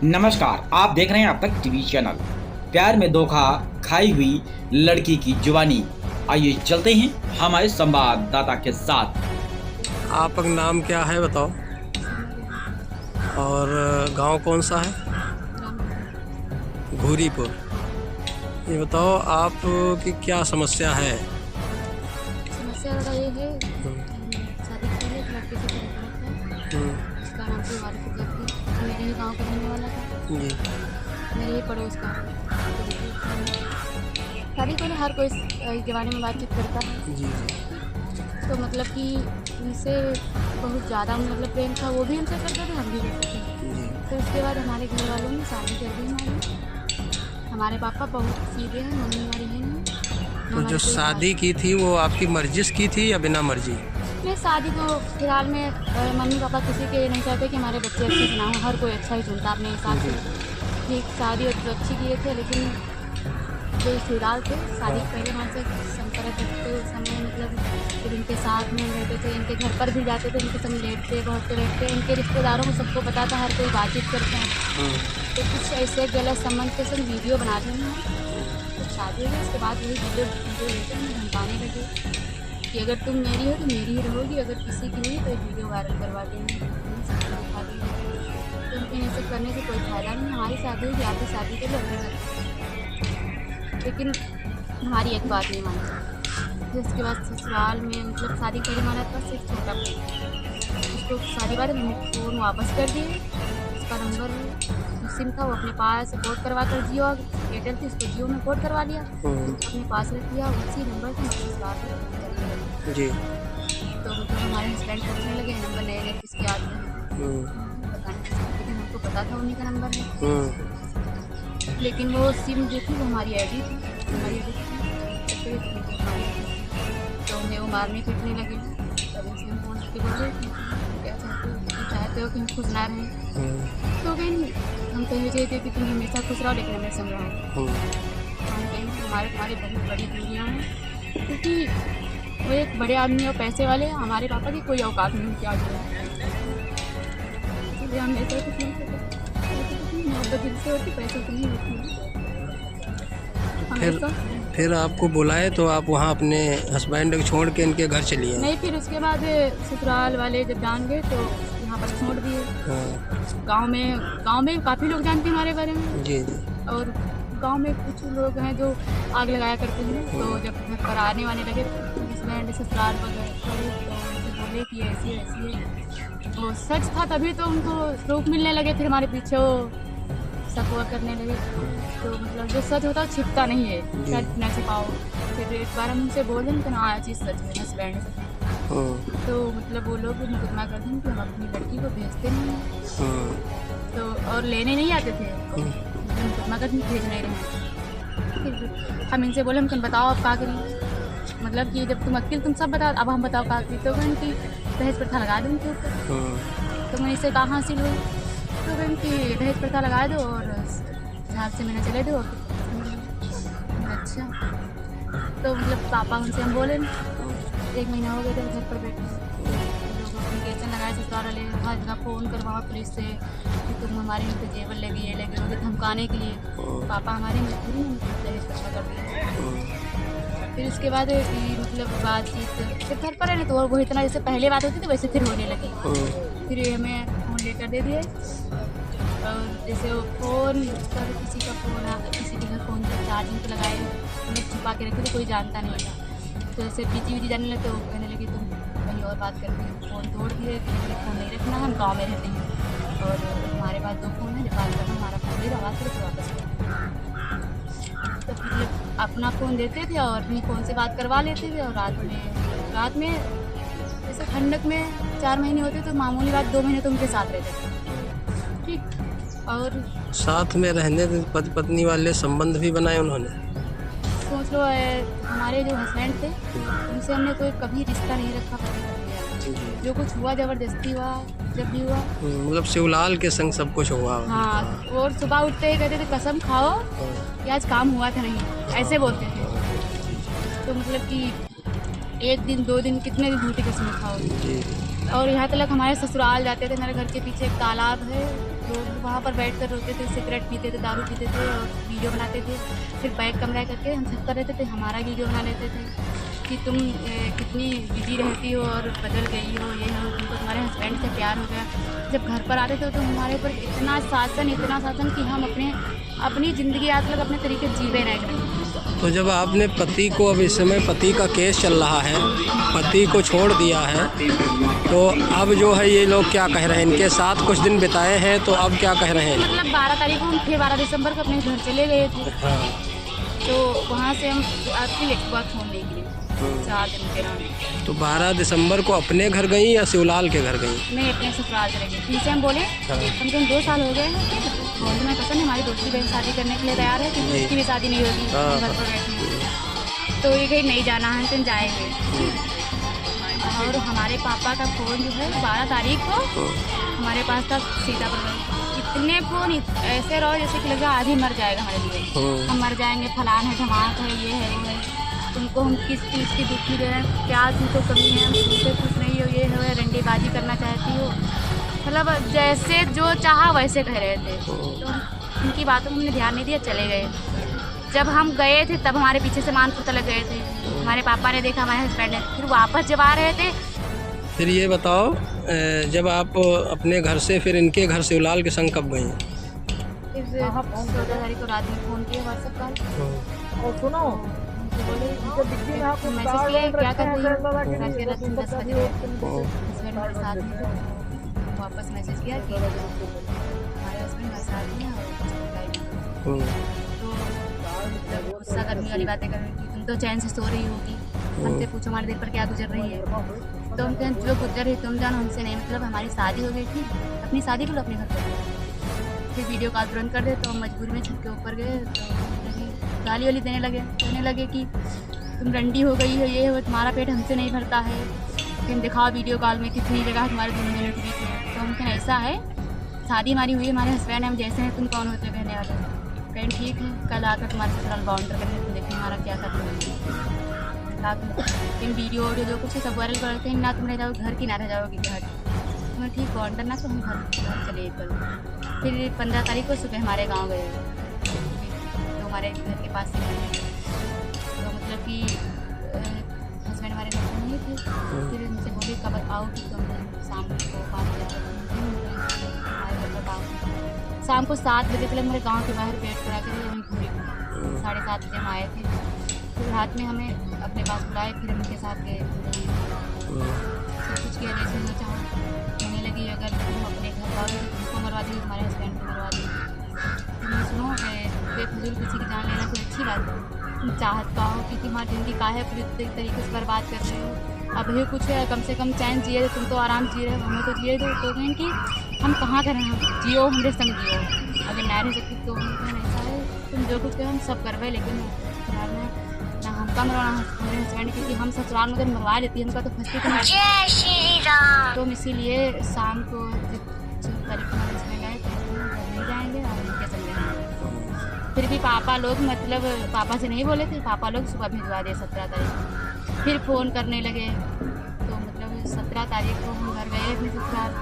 नमस्कार, आप देख रहे हैं अब तक टीवी चैनल। प्यार में धोखा खाई हुई लड़की की जुबानी। आइए चलते हैं हमारे संवाददाता के साथ। आपका नाम क्या है बताओ, और गांव कौन सा है? घूरीपुर। ये बताओ आप की क्या समस्या है? समस्या ज़्यादा ये है, शादी की है, एक लड़के से प्यार करता है। उसका नाम से वारिस जब्दी, मेरे ही गांव का रहने वाला था, जी मेरे ही पड़ोस का। शादी को हर कोई इस ज़माने में बातचीत करता है, जी तो मतलब कि उनसे बहुत ज़्यादा मतलब प्रेम था। वो भी हमसे करते थे, हम भी करते थे। जी। तो उसके बाद हमारे घर वालों ने शादी कर दी हमारी। हमारे पापा बहुत सीधे हैं, मम्मी हमारी है नहीं। तो हमारे जो कोई शादी की थी वो आपकी मर्जी से की थी या बिना मर्जी? मैं शादी तो फिलहाल में मम्मी पापा किसी के नहीं चाहते कि हमारे बच्चे अच्छे से ना हो। हर कोई अच्छा ही चुनता अपने हिसाब से। ठीक, शादी तो अच्छी किए थे, लेकिन जो रिश्तेदार थे शादी के पहले हमसे संपर्क रखते समय मतलब फिर इनके साथ में रहते थे, इनके घर पर भी जाते थे, इनके संग लेटते बहुत रहते। इनके रिश्तेदारों को सबको पता था, हर कोई बातचीत करते हैं। तो कुछ ऐसे गलत संबंध के संग वीडियो बना देंगे। तो शादी हुई, उसके बाद वही वीडियो लेते हैं, धमकाने लगे कि अगर तुम मेरी हो तो मेरी ही रहोगी, अगर किसी की नहीं तो एक वीडियो वायरल करवा देंगे, दिखा देंगे। तो उनके ऐसे करने से कोई फ़ायदा नहीं। हमारी शादी हुई, आपकी शादी के लिए अपने घर, लेकिन हमारी एक बात नहीं मानी। फिर उसके बाद ससुराल में मतलब शादी पहले माना था, सिर्फ छोटा उसको शादी बाद फ़ोन वापस कर दिए। उसका नंबर सिम था, वो अपने पास पोर्ट करवा कर, जियो एयरटेल थी, उसको जियो में पोर्ट करवा लिया, अपने पास रख दिया। उसी नंबर से मुझे ससुराल में जी। तो मतलब हमारे हस्बैंड पूछने लगे नंबर नए नए किसके आते हैं, पता नहीं, लेकिन हमको पता था उन्हीं का नंबर है। लेकिन वो सिम जो थी वो हमारी आईडी थी, हमारी आईडी थी। तो हमें वो मारने पीटने लगे। तब उनसे हम फोन करके बोले क्या चाहते हो कि हम खुश ना रहें? तो कहीं हम कहीं चाहते कि तुम हमेशा खुश रहो, लेकिन हमें समझाओ। हम कहीं हमारे बहुत बड़ी दूरियाँ हैं, क्योंकि वो एक बड़े आदमी और पैसे वाले हैं। हमारे पापा की कोई औकात नहीं क्या जो है, इसलिए हम ऐसे कुछ नहीं करते। मोहब्बत दिल से होती, पैसे तो नहीं होती। फिर आपको बुलाए तो आप वहाँ अपने हस्बैंड को छोड़ के इनके घर चली आए? नहीं, फिर उसके बाद ससुराल वाले जब जान गए तो यहाँ पर छोड़ दिए। गांव में काफ़ी लोग जानते हैं हमारे बारे में। जी जी। और गांव में कुछ लोग हैं जो आग लगाया करते हैं। तो जब घर पर आने वाने लगे हस्बैंड ससुराल वगैरह तो उनसे बोले कि ऐसी है। वो सच था, तभी तो उनको प्रूफ मिलने लगे। फिर हमारे पीछे वो सपोर्ट करने लगे। तो मतलब जो सच होता है वो छिपता नहीं है, सच न छिपाओ। फिर एक बार हम उनसे बोल दें तो ना आया चीज़ सच है हस्बैंड से, तो मतलब वो लोग मुकदमा कर दें कि हम अपनी लड़की को भेजते नहीं हैं। तो और लेने नहीं आते थे, मुकदमा कर भेज नहीं रहे। फिर हम इनसे बोले हम तुम बताओ आप क्या करें, मतलब कि जब तुम वकील तुम सब बताओ, अब हम बताओ क्या करें। तो कहें कि दहेज प्रथा लगा दो उनके ऊपर। तो मैं इसे कहाँ हासिल हुई, तो कहें कि दहेज प्रथा लगा दो और 4 से महीना चले दो। अच्छा, तो मतलब पापा उनसे हम बोले 1 महीना हो गया था घर पर बैठे। लोग एप्लीकेशन लगाए ससुराल वाले, हर जगह फ़ोन करवाओ पुलिस से कि तुम हमारे यहाँ पे जेवर लेगी, ये लेगी, उन्हें धमकाने के लिए। पापा हमारे मजबूरी में दहेज प्रथा कर दिया। फिर उसके बाद मतलब बातचीत फिर घर पर रहने, तो वो इतना जैसे पहले बात होती थी वैसे फिर होने लगी। फिर हमें फ़ोन लेकर दे दिए, और जैसे वो फ़ोन कभी किसी का फ़ोन आ, किसी के घर फ़ोन पर चार्जिंग पर लगाए, हमने छुपा के रखे थे, कोई जानता नहीं था। तो जैसे पीजी वीजी जाने लगे तो कहने लगे तुम कहीं और बात करते हैं, फ़ोन तोड़ दिए। फ़ोन नहीं रखना, हम गाँव में रहते हैं और हमारे पास 2 फ़ोन है, जब बात करना हमारा फ़ोन दे दो, आवाज़ करो तो वापस करो। तो फिर अपना फ़ोन देते थे और अपने फ़ोन से बात करवा लेते थे। और रात में जैसे ठंडक में 4 महीने होते तो मामूली बात 2 महीने तो उनके साथ रहते थे, ठीक। और साथ में रहने पति पत्नी वाले संबंध भी बनाए उन्होंने? सोच लो हमारे जो हस्बैंड थे उनसे हमने कोई कभी रिश्ता नहीं रखा पति पत्नी। जो कुछ हुआ ज़बरदस्ती हुआ, जब भी हुआ मतलब शिवलाल के संग सब कुछ हुआ? हाँ, और सुबह उठते ही कहते थे कसम खाओ कि आज काम हुआ था नहीं, ऐसे बोलते थे। तो मतलब कि 1 दिन 2 दिन कितने दिन झूठी कसम खाओ। और यहाँ तक हमारे ससुराल जाते थे, मेरे घर के पीछे एक तालाब है, लोग वहाँ पर बैठ कर रोते थे, सिगरेट पीते थे, दारू पीते थे और वीडियो बनाते थे। फिर बैग कमरा करके हम छत पर रहते थे, हमारा वीडियो बना लेते थे कि तुम कितनी बिजी रहती हो और बदल गई हो, ये हो, तुमको तुम्हारे हस्बैंड से प्यार हो गया। जब घर पर आते थे तो हमारे ऊपर इतना शासन कि हम अपनी ज़िंदगी आज तक अपने तरीके जीवे नहीं करें। तो जब आपने पति को, अब इस समय पति का केस चल रहा है, पति को छोड़ दिया है, तो अब जो है ये लोग क्या कह रहे हैं? इनके साथ कुछ दिन बिताए हैं तो अब क्या कह रहे हैं? मतलब 12 तारीख को हम फिर 12 दिसंबर को अपने घर चले गए थे। हाँ। तो वहाँ से हम फिर एक बार छोड़ने के लिए 4 दिन के नाम। तो 12 दिसंबर को अपने घर गई या शिवलाल के घर गई? नहीं, अपने ससुराल करेंगे। फिर से हम बोले कम से कम 2 साल हो गए हैं, और मैं पसंद है, हमारी दोस्त की बहन शादी करने के लिए तैयार है, क्योंकि उसकी भी शादी नहीं होगी, घर पर बैठी। तो ये कहीं नहीं जाना है, तो जाएंगे। और हमारे पापा का फ़ोन जो है 12 तारीख को हमारे पास था सीतापुर में। इतने फ़ोन ऐसे रहो जैसे कि लगा आज ही मर जाएगा हमारे लिए, हम मर जाएंगे, फलान है, धमाक है, ये है, वो है, तुमको हम किस चीज़ की दुखी दे रहे हैं, क्या तुमको कमी है, तुमसे खुश नहीं हो, ये है, रंडीबाजी करना चाहती हो, मतलब जैसे जो चाहा वैसे कह रहे थे। तो उनकी बातों में हमने ध्यान नहीं दिया, चले गए। जब हम गए थे तब हमारे पीछे से मानपुर लग गए थे, हमारे पापा ने देखा, हमारे हस्बैंड ने। फिर वापस जब आ रहे थे, फिर ये बताओ, जब आप अपने घर से फिर इनके घर शिवलाल के संग कब गई? फिर 14 तारीख को रात में फ़ोन किया, व्हाट्सएप कॉल, और सुनो मैसेज किया क्या कर रही हो, रात के 10 बजे हस्बैंड मेरे साथ में। वापस मैसेज किया कि हमारे हस्बैंड मेरे साथ में और तो गुस्सा करने वाली बातें कर रही थी, तुम तो चैन से सो रही होगी, हमसे पूछो हमारे दिल पर क्या गुजर रही है। तो हम कहें जो गुजर रही तुम जानो, हमसे नहीं, मतलब हमारी शादी हो गई थी, अपनी शादी को लो अपने घर पर। फिर वीडियो कॉल तुरंत कर दे, तो हम मजबूरी में छत के ऊपर गए, तो गाली वाली देने लगे कि तुम रंडी हो गई हो, ये हो, तुम्हारा पेट हमसे नहीं भरता है, फिर दिखाओ वीडियो कॉल में कितनी जगह तुम्हारे दोनों मिनट हुई थी। तो हम कहें ऐसा है, शादी हमारी हुई है, हमारे हस्बैंड हम जैसे हैं, तुम कौन होते कहने वाले? कहीं ठीक है, कल आकर तुम्हारे ससुराल बाउंडर करने, तुम देखिए हमारा क्या करते हैं। इन वीडियो ऑडियो जो कुछ है सब वायरल करते हैं, ना तुम रह जाओगे घर की, ना रह जाओगे घर। तुम्हें ठीक बाउंडर ना, तो हम घर चले कल। फिर 15 तारीख को सुबह हमारे गाँव गए, तो हमारे घर के पास से, तो मतलब कि हस्बैंड हमारे घर पर नहीं थे। फिर उनसे बोले कब आओगी तुम? शाम को 5 बजे हमारे घर पर आओ। शाम को 7 बजे तक हमारे गांव के बाहर वेट करा कर वहीं घूमे, 7:30 बजे हम आए थे। फिर रात में हमें अपने पास बुलाए, फिर हम उनके साथ गए, सब कुछ किया जैसे मैं चाहूँ। कहने लगी अगर तुम अपने घर आओगे तो तुमको मरवा देंगे, तुम्हारे हस्बैंड को मरवा देंगे। तो मैं सुनो, बेफजूल किसी की जान लेना कोई अच्छी बात है, तुम चाहत का हो, क्योंकि हमारी ज़िंदगी काहे पूरी तरीके से बर्बाद कर रहे हो। अब ये कुछ है, कम से कम चैन जिए, तुम तो आराम जी रहे हो, हमें तो जिए दो। तो कहें कि हम कहाँ करें, हम जियो, हमारे संग जियो, अगर ना रह सकती तो ऐसा है, तुम जो कुछ करें हम सब करवे, लेकिन फिलहाल में ना हमका मरवाना हमारे हस्बैंड, क्योंकि हम ससुराल में अगर मरवा लेती हमका तो फंसती तो नहीं। तो हम इसीलिए शाम को 6 तारीख को हमारे हस्बैंड आए, तो घर नहीं जाएंगे और उनके संग रहेंगे। फिर भी पापा लोग, मतलब पापा से नहीं बोले थे, पापा लोग सुबह भिजवा दे 17 तारीख को। फिर फ़ोन करने लगे, तो मतलब 17 तारीख को हम घर गए अपने ससुराल,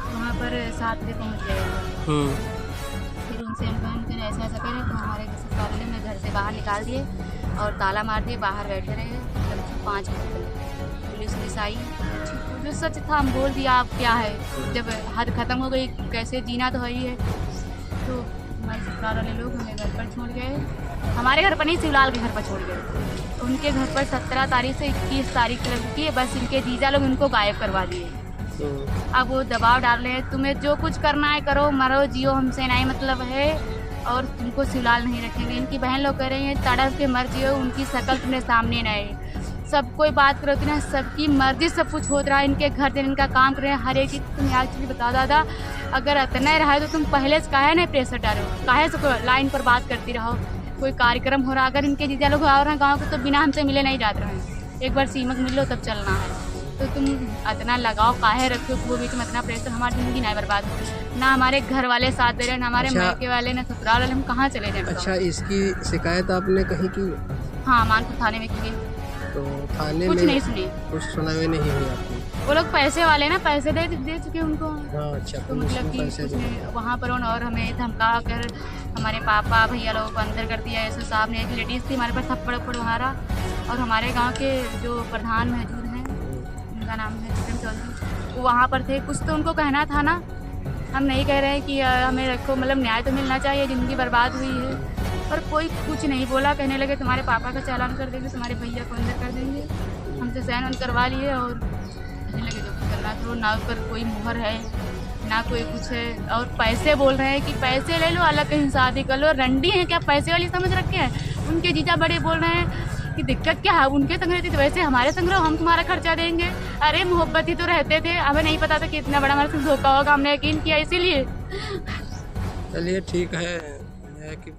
वहाँ पर 7 बजे पहुँच गए। फिर उनसे हम ऐसा करें, तो हमारे ससुराल वाले ने घर से बाहर निकाल दिए और ताला मार दिए, बाहर बैठे रहे, मतलब 5 बजे तक। पुलिस आई, जो सच था हम बोल दिया, अब क्या है, जब हद ख़त्म हो गई, कैसे जीना तो है ही है। तो हमारे ससुराल वाले लोग हमें घर पर छोड़ गए, हमारे घर पर नहीं, शिवलाल के घर पर छोड़ गए। उनके घर पर 17 तारीख से 21 तारीख तक की, बस इनके जीजा लोग उनको गायब करवा दिए। अब वो दबाव डाल रहे हैं, तुम्हें जो कुछ करना है करो, मरो जियो, हमसे नहीं मतलब है, और तुमको शिवलाल नहीं रखेंगे। इनकी बहन लोग कह रही हैं तड़प के मर जियो, उनकी शक्ल तुम्हारे सामने नहीं। सब कोई बात करो ना, सबकी मर्जी सब कुछ हो रहा है, इनके घर से इनका काम कर रहे हैं, हर एक चीज़। तुम एक्चुअली बता दादा, अगर इतना ही रहा तो तुम पहले से काहे नहीं प्रेशर डालो, काहे से लाइन पर बात करती रहो, कोई कार्यक्रम हो रहा, अगर इनके जीजा लोग आ रहे हैं गाँव के, तो बिना हमसे मिले नहीं जाते रहे, एक बार सीमक मिल लो तब चलना है। तो तुम इतना लगाओ काहे रखो, वो बीच में इतना प्रेशर, हमारी ज़िंदगी नहीं बर्बाद हो, ना हमारे घर वाले साथ दे रहे, ना हमारे मायके वाले, ना ससुराल वाले, हम कहाँ चले जाए। अच्छा, इसकी शिकायत आपने कहीं की? हाँ, मानपुर थाने में की। तो थाने कुछ में नहीं सुने। कुछ सुनाई नहीं हुई आपको? वो लोग पैसे वाले ना, पैसे दे चुके उनको। हाँ अच्छा, तो पुलिस मतलब ने कि पैसे कुछ दिए। नहीं, वहाँ पर और हमें धमका कर हमारे पापा भैया लोगों को अंदर कर दिया। एसओ साहब ने, एक लेडीज़ थी हमारे पास, थप्पड़ वप्पड़ मारा। और हमारे गांव के जो प्रधान मौजूद हैं, उनका नाम है चिकन चौधरी, वो वहाँ पर थे। कुछ तो उनको कहना था ना, हम नहीं कह रहे हैं कि हमें रखो, मतलब न्याय तो मिलना चाहिए, ज़िंदगी बर्बाद हुई है, पर कोई कुछ नहीं बोला। कहने लगे तुम्हारे पापा का चालान कर देंगे, तुम्हारे भैया को अंदर कर देंगे। हमसे सहन करवा लिए और कहने लगे जो कुछ करना करो। ना पर कोई मुहर है ना कोई कुछ है, और पैसे बोल रहे हैं कि पैसे ले लो, अलग कहीं शादी कर लो। रंडी हैं क्या, पैसे वाली समझ रखे हैं? उनके जीजा बड़े बोल रहे हैं कि दिक्कत क्या है, उनके संग रहती तो वैसे हमारे संग रहो, हम तुम्हारा खर्चा देंगे। अरे मोहब्बत ही तो रहते थे, हमें नहीं पता था कि इतना बड़ा हमारे साथ धोखा होगा, हमने यकीन किया इसीलिए। चलिए ठीक है कि